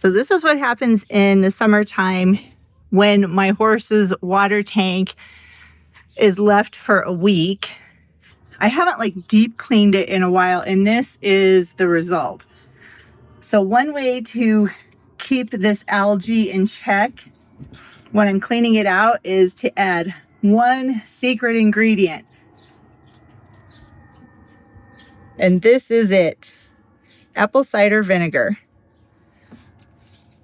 So this is what happens in the summertime when my horse's water tank is left for a week. I haven't like deep cleaned it in a while, and this is the result. So one way to keep this algae in check when I'm cleaning it out is to add one secret ingredient. And this is it. Apple cider vinegar.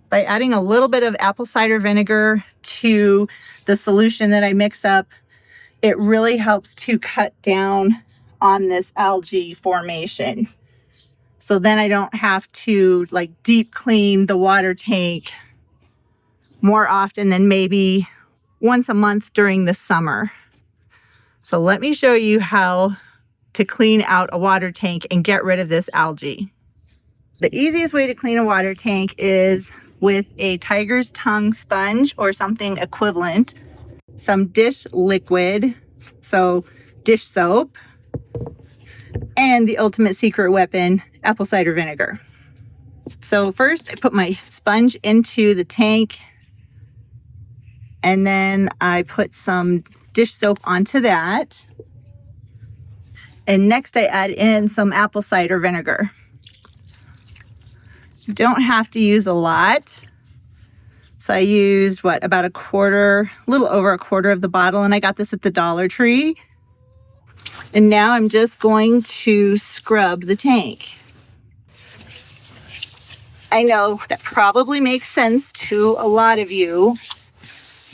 By adding a little bit of apple cider vinegar to the solution that I mix up, it really helps to cut down on this algae formation. So then I don't have to like deep clean the water tank more often than maybe once a month during the summer. So let me show you how to clean out a water tank and get rid of this algae. The easiest way to clean a water tank is with a tiger's tongue sponge or something equivalent, some dish liquid, so dish soap, and the ultimate secret weapon, apple cider vinegar. So first I put my sponge into the tank, and then I put some dish soap onto that. And next I add in some apple cider vinegar. You don't have to use a lot. So I used, about a quarter, a little over a quarter of the bottle, and I got this at the Dollar Tree. And now I'm just going to scrub the tank. I know that probably makes sense to a lot of you,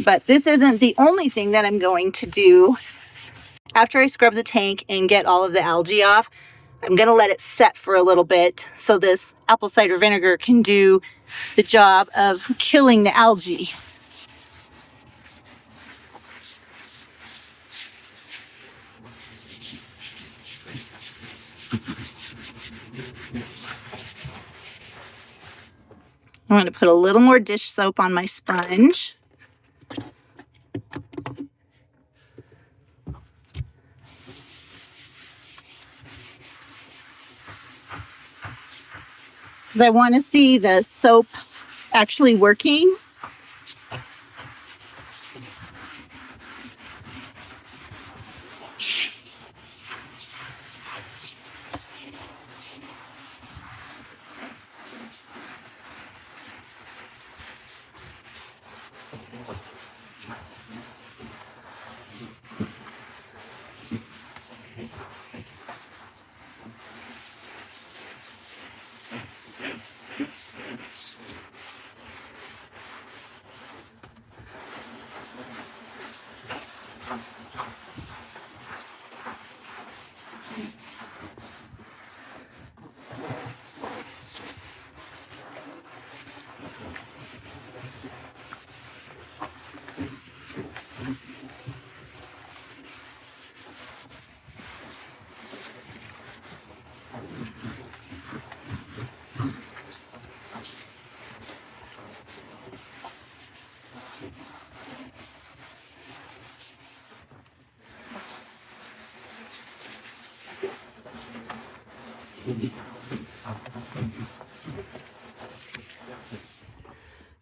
but this isn't the only thing that I'm going to do. After I scrub the tank and get all of the algae off, I'm going to let it set for a little bit so this apple cider vinegar can do the job of killing the algae. I'm going to put a little more dish soap on my sponge. Because I want to see the soap actually working.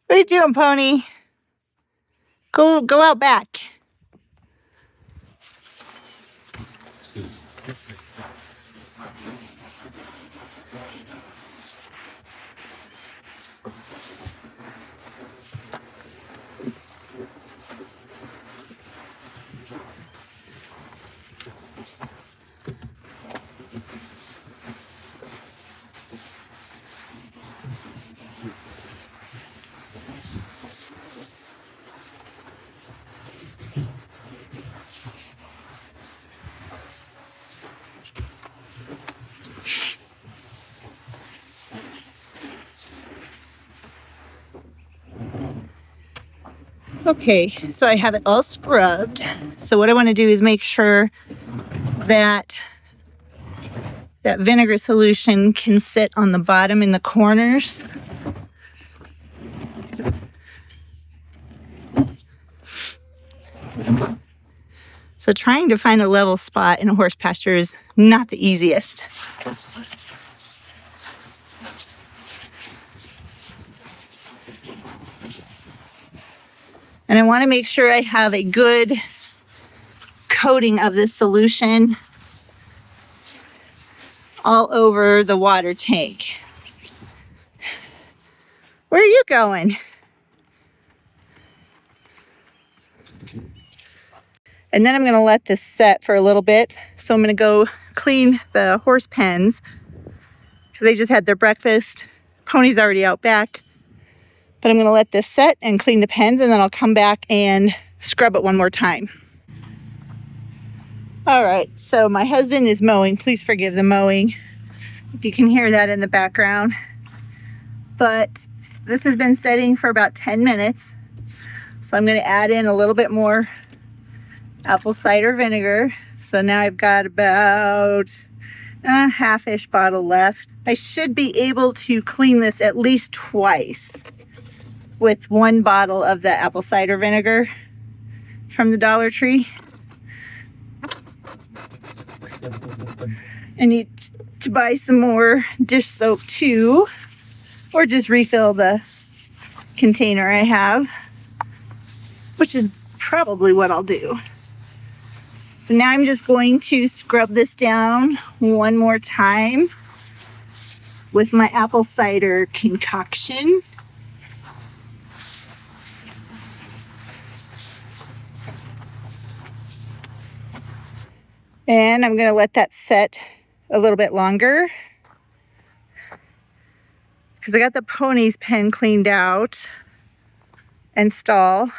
What are you doing, Pony? Go out back. Okay, so I have it all scrubbed. So what I want to do is make sure that that vinegar solution can sit on the bottom in the corners. So trying to find a level spot in a horse pasture is not the easiest. And I want to make sure I have a good coating of this solution all over the water tank. Where are you going? And then I'm going to let this set for a little bit. So I'm going to go clean the horse pens because they just had their breakfast. Pony's already out back. But I'm going to let this set and clean the pens, and then I'll come back and scrub it one more time. All right, so my husband is mowing. Please forgive the mowing if you can hear that in the background. But this has been setting for about 10 minutes. So I'm going to add in a little bit more apple cider vinegar. So now I've got about a half-ish bottle left. I should be able to clean this at least twice with one bottle of the apple cider vinegar from the Dollar Tree. I need to buy some more dish soap too, or just refill the container I have, which is probably what I'll do. So now I'm just going to scrub this down one more time with my apple cider concoction. And I'm going to let that set a little bit longer because I got the pony's pen cleaned out and stall.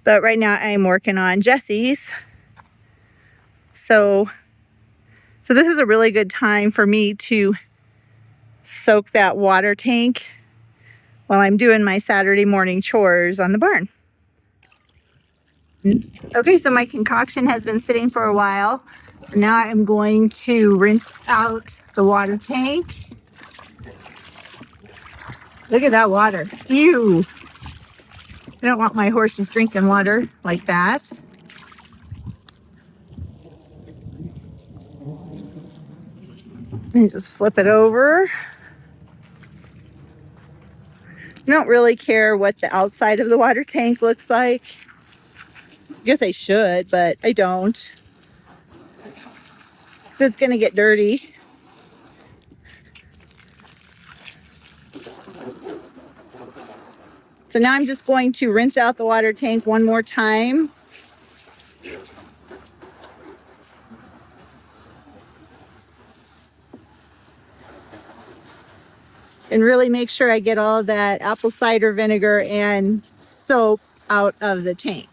But right now I'm working on Jesse's. So this is a really good time for me to soak that water tank while I'm doing my Saturday morning chores on the barn. Okay, so my concoction has been sitting for a while. So now I'm going to rinse out the water tank. Look at that water. Ew. I don't want my horses drinking water like that. And just flip it over. I don't really care what the outside of the water tank looks like. I guess I should, but I don't. It's going to get dirty. So now I'm just going to rinse out the water tank one more time. And really make sure I get all of that apple cider vinegar and soap out of the tank.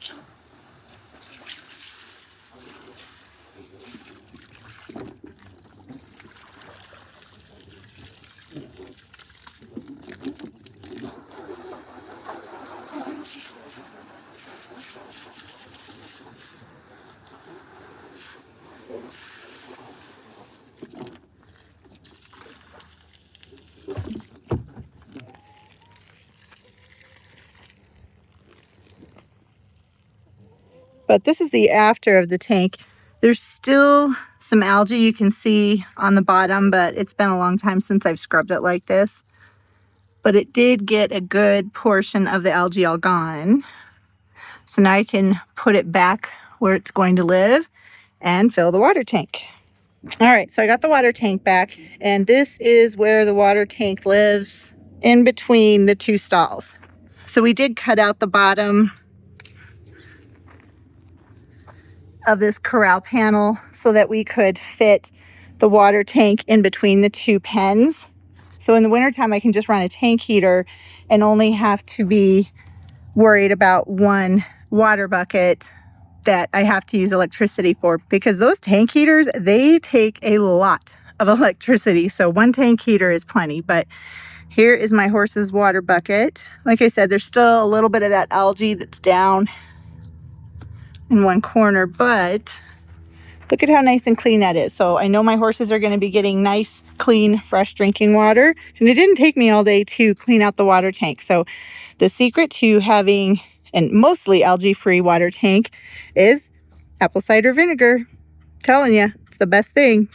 But this is the after of the tank. There's still some algae you can see on the bottom, but it's been a long time since I've scrubbed it like this. But it did get a good portion of the algae all gone. So now I can put it back where it's going to live and fill the water tank. All right, so I got the water tank back, and this is where the water tank lives, in between the two stalls. So we did cut out the bottom of this corral panel so that we could fit the water tank in between the two pens. So in the wintertime, I can just run a tank heater and only have to be worried about one water bucket that I have to use electricity for, because those tank heaters, they take a lot of electricity. So one tank heater is plenty. But here is my horse's water bucket. Like I said, there's still a little bit of that algae that's down in one corner, but look at how nice and clean that is. So I know my horses are going to be getting nice, clean, fresh drinking water. And it didn't take me all day to clean out the water tank. So the secret to having a mostly algae-free water tank is apple cider vinegar. I'm telling you, it's the best thing.